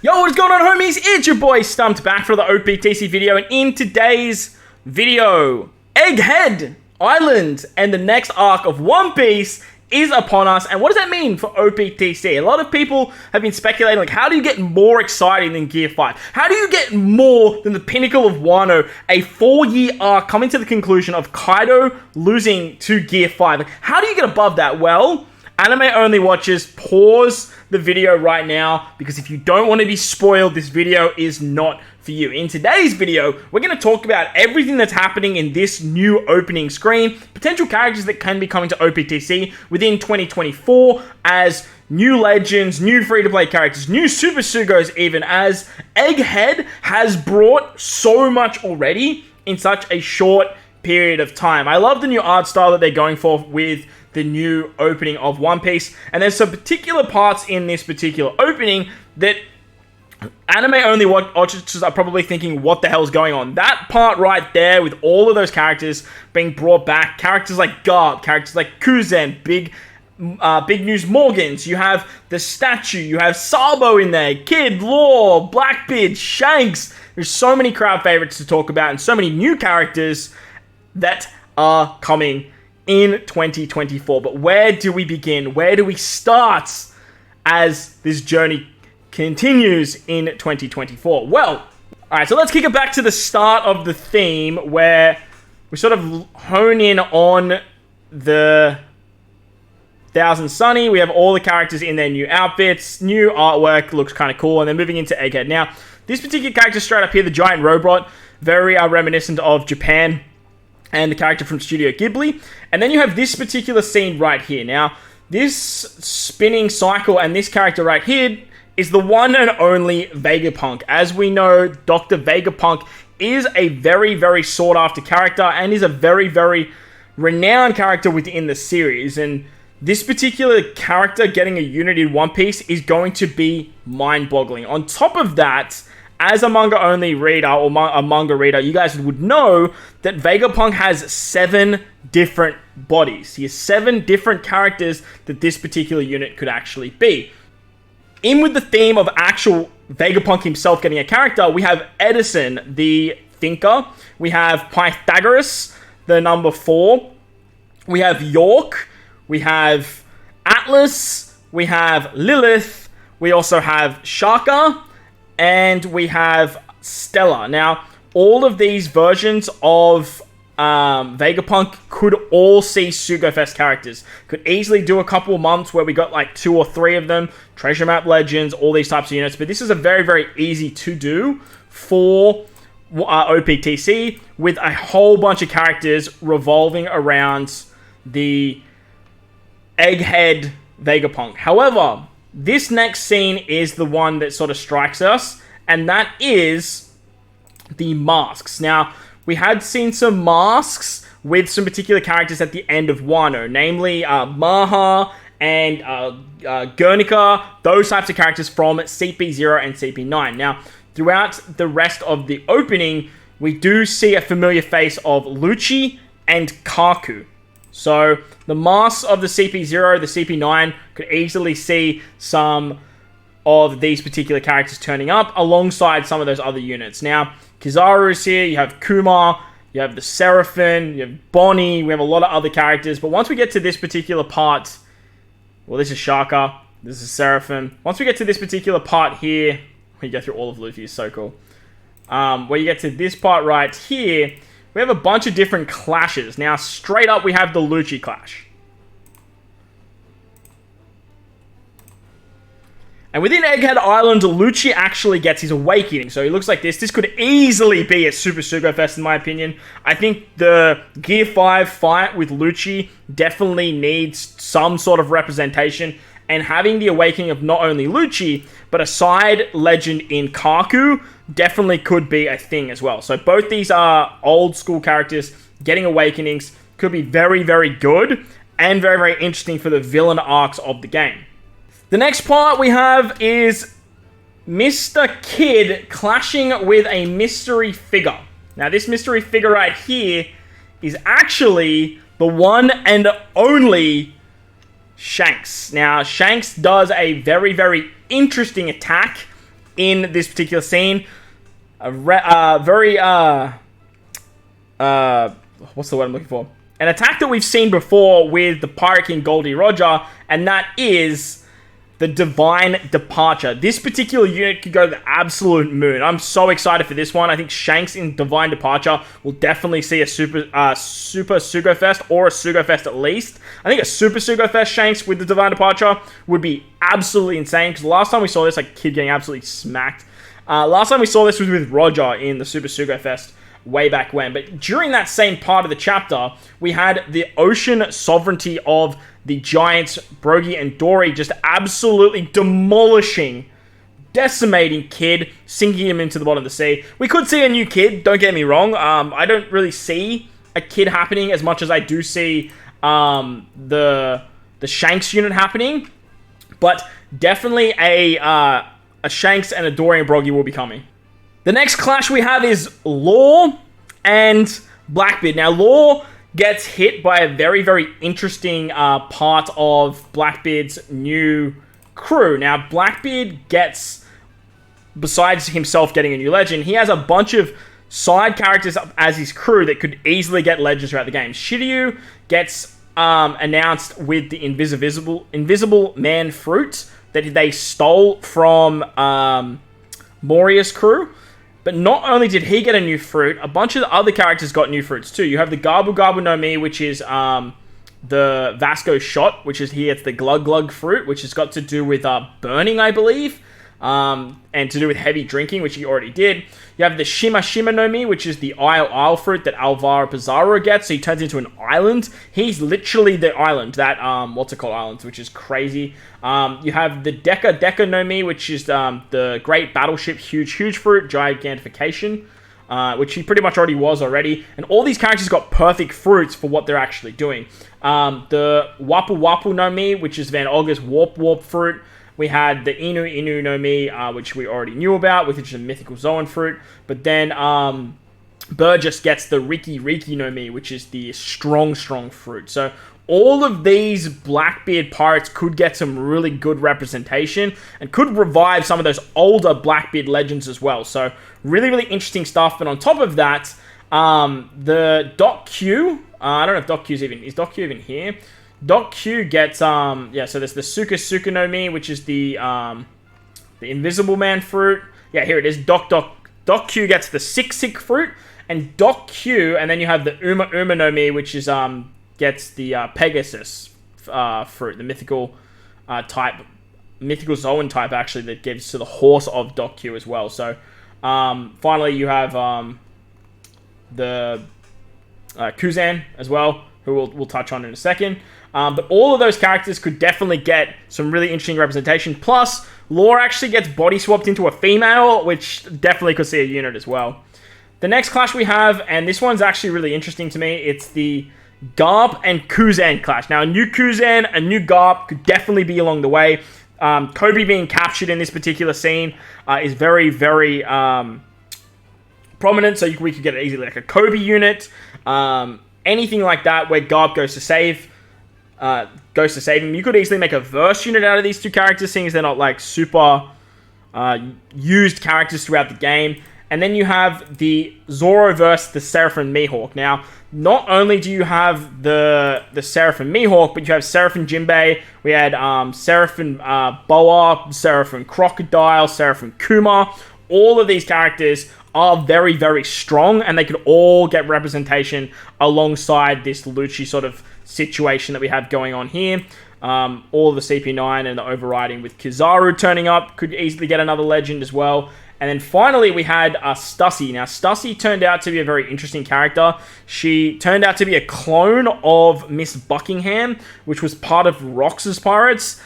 Yo, what is going on, homies? It's your boy StumpD back for the OPTC video, and in today's video, Egghead Island and the next arc of One Piece is upon us. And what does that mean for OPTC? A lot of people have been speculating, like, how do you get more exciting than Gear 5? How do you get more than the pinnacle of Wano, a 4-year arc coming to the conclusion of Kaido losing to Gear 5? Like, how do you get above that? Well, anime-only watchers, pause the video right now, because if you don't want to be spoiled, this video is not for you. In today's video, we're going to talk about everything that's happening in this new opening screen, potential characters that can be coming to OPTC within 2024 as new legends, new free-to-play characters, new Super Sugos even, as Egghead has brought so much already in such a short period of time. I love the new art style that they're going for with the new opening of One Piece, and there's some particular parts in this particular opening that anime-only watchers are probably thinking, what the hell's going on? That part right there, with all of those characters being brought back, characters like Garp, characters like Kuzen, Big News Morgans, you have the statue, you have Sabo in there, Kid, Law, Blackbeard, Shanks. There's so many crowd favorites to talk about, and so many new characters that are coming in 2024. But where do we begin? Where do we start as this journey continues in 2024? Well, alright, so let's kick it back to the start of the theme, where we sort of hone in on the Thousand Sunny. We have all the characters in their new outfits, new artwork, looks kind of cool, and then moving into Egghead. Now, this particular character straight up here, the giant robot, very reminiscent of Japan and the character from Studio Ghibli. And then you have this particular scene right here. Now, this spinning cycle and this character right here is the one and only Vegapunk. As we know, Dr. Vegapunk is a very, very sought-after character and is a very, very renowned character within the series. And this particular character getting a unit in One Piece is going to be mind-boggling. On top of that, as a manga-only reader, or a manga reader, you guys would know that Vegapunk has 7 different bodies. He has 7 different characters that this particular unit could actually be. In with the theme of actual Vegapunk himself getting a character, we have Edison, the thinker. We have Pythagoras, the number 4. We have York. We have Atlas. We have Lilith. We also have Shaka. And we have Stella. Now, all of these versions of Vegapunk could all see SugoFest characters. Could easily do a couple of months where we got like 2 or 3 of them. Treasure Map Legends, all these types of units. But this is a very, very easy to do for OPTC, with a whole bunch of characters revolving around the Egghead Vegapunk. However, this next scene is the one that sort of strikes us, and that is the masks. Now, we had seen some masks with some particular characters at the end of Wano, namely Maha and Guernica, those types of characters from CP0 and CP9. Now, throughout the rest of the opening, we do see a familiar face of Lucci and Kaku. So, the masks of the CP0, the CP9, could easily see some of these particular characters turning up alongside some of those other units. Now, Kizaru's here, you have Kumar, you have the Seraphim, you have Bonnie, we have a lot of other characters. But once we get to this particular part, well, this is Shaka, this is Seraphim. Once we get to this particular part here, we go through all of Luffy, is so cool. Where you get to this part right here, we have a bunch of different clashes. Now, straight up, we have the Lucci clash. And within Egghead Island, Lucci actually gets his awakening. So he looks like this. This could easily be a Super Sugofest, in my opinion. I think the Gear 5 fight with Lucci definitely needs some sort of representation. And having the awakening of not only Lucci, but a side legend in Kaku definitely could be a thing as well. So both these are old school characters getting awakenings. Could be very, very good and very, very interesting for the villain arcs of the game. The next part we have is Mr. Kid clashing with a mystery figure. Now, this mystery figure right here is actually the one and only Shanks. Now, Shanks does a very, very interesting attack in this particular scene. What's the word I'm looking for? An attack that we've seen before with the Pirate King Goldie Roger, and that is the Divine Departure. This particular unit could go to the absolute moon. I'm so excited for this one. I think Shanks in Divine Departure will definitely see a Super Sugofest, or a Sugofest at least. I think a Super Sugofest Shanks with the Divine Departure would be absolutely insane, because last time we saw this, like, kid getting absolutely smacked. Last time we saw this was with Roger in the Super Sugofest way back when. But during that same part of the chapter, we had the ocean sovereignty of the giants, Brogy and Dory, just absolutely demolishing, decimating Kid, sinking him into the bottom of the sea. We could see a new Kid, don't get me wrong. I don't really see a Kid happening as much as I do see the Shanks unit happening. But definitely a Shanks and a Dory and Brogy will be coming. The next clash we have is Law and Blackbeard. Now, Law gets hit by a very, very interesting part of Blackbeard's new crew. Now, Blackbeard gets, besides himself getting a new legend, he has a bunch of side characters as his crew that could easily get legends throughout the game. Shiryu gets announced with the Invisible Man fruit that they stole from Moria's crew. But not only did he get a new fruit, a bunch of the other characters got new fruits too. You have the Gabu Gabu no Mi, which is the Vasco shot, which is here. It's the Glug Glug fruit, which has got to do with burning, I believe, and to do with heavy drinking, which he already did. You have the Shima Shima no Mi, which is the Isle fruit that Alvaro Pizarro gets, so he turns into an island. He's literally the island, that, island, which is crazy. You have the Deka Deka no Mi, which is the Great Battleship Huge Fruit, Gigantification, which he pretty much already. And all these characters got perfect fruits for what they're actually doing. The Wapu Wapu no Mi, which is Van Ogre's Warp fruit. We had the Inu no Mi, which we already knew about, which is a mythical Zoan fruit. But then Burgess gets the Riki no Mi, which is the strong fruit. So all of these Blackbeard pirates could get some really good representation and could revive some of those older Blackbeard legends as well. So really, really interesting stuff. And on top of that, the Doc Q, I don't know if Doc Q's is Doc Q even here? Doc Q gets, so there's the Suka no Mi, which is the Invisible Man fruit. Yeah, here it is. Doc Q gets the Sik fruit, and Doc Q, and then you have the Uma no Mi, which is, gets the Pegasus fruit, the mythical Zoan type, actually, that gives to the horse of Doc Q as well. So, finally, you have, the Kuzan as well, who we'll touch on in a second. But all of those characters could definitely get some really interesting representation. Plus, Law actually gets body swapped into a female, which definitely could see a unit as well. The next clash we have, and this one's actually really interesting to me, it's the Garp and Kuzan clash. Now, a new Kuzan, a new Garp could definitely be along the way. Kobe being captured in this particular scene is very, very prominent, so we could get it easily like a Kobe unit. Anything like that where Garp goes to save him. You could easily make a verse unit out of these two characters, seeing as they're not like super used characters throughout the game. And then you have the Zoro versus the Seraphim Mihawk. Now, not only do you have the Seraphim Mihawk, but you have Seraphim Jinbei. We had Seraphim Boa, Seraphim Crocodile, Seraphim Kuma. All of these characters are very, very strong, and they could all get representation alongside this Lucci sort of situation that we have going on here. All of the CP9 and the overriding with Kizaru turning up could easily get another legend as well. And then finally, we had Stussy. Now, Stussy turned out to be a very interesting character. She turned out to be a clone of Miss Buckingham, which was part of Rox's Pirates.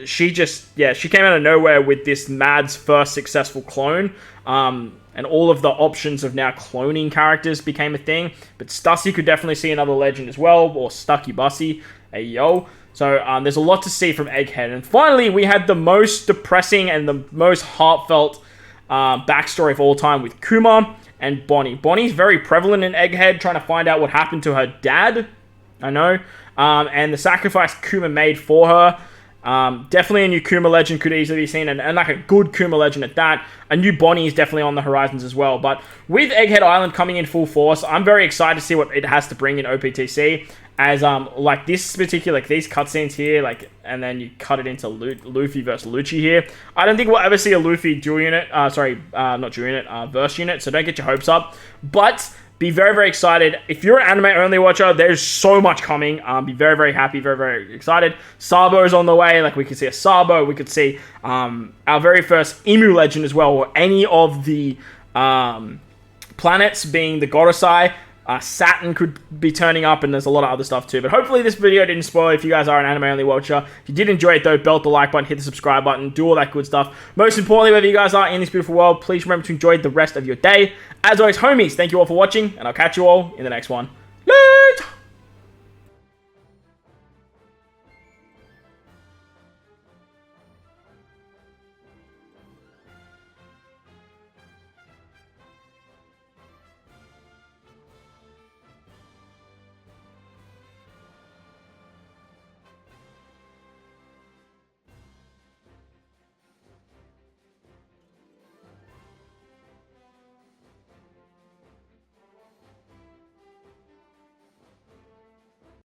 She came out of nowhere with this Mad's first successful clone. And all of the options of now cloning characters became a thing. But Stussy could definitely see another legend as well, or Stucky Bussy. Hey, yo. So there's a lot to see from Egghead. And finally, we had the most depressing and the most heartfelt backstory of all time with Kuma and Bonnie. Bonnie's very prevalent in Egghead, trying to find out what happened to her dad. I know. And the sacrifice Kuma made for her. Definitely a new Kuma Legend could easily be seen, and like a good Kuma Legend at that. A new Bonnie is definitely on the horizons as well. But with Egghead Island coming in full force, I'm very excited to see what it has to bring in OPTC. As like this particular, like these cutscenes here, like, and then you cut it into Luffy versus Lucci here. I don't think we'll ever see a Luffy dual unit. Not dual unit, verse unit. So don't get your hopes up. But be very, very excited. If you're an anime-only watcher, there's so much coming. Be very, very happy, very, very excited. Sabo is on the way. Like, we could see a Sabo. We could see our very first Emu Legend as well, or any of the planets being the Gorosei. Saturn could be turning up, and there's a lot of other stuff too. But hopefully this video didn't spoil if you guys are an anime-only watcher. If you did enjoy it though, belt the like button, hit the subscribe button, do all that good stuff. Most importantly, whether you guys are in this beautiful world, please remember to enjoy the rest of your day. As always, homies, thank you all for watching, and I'll catch you all in the next one.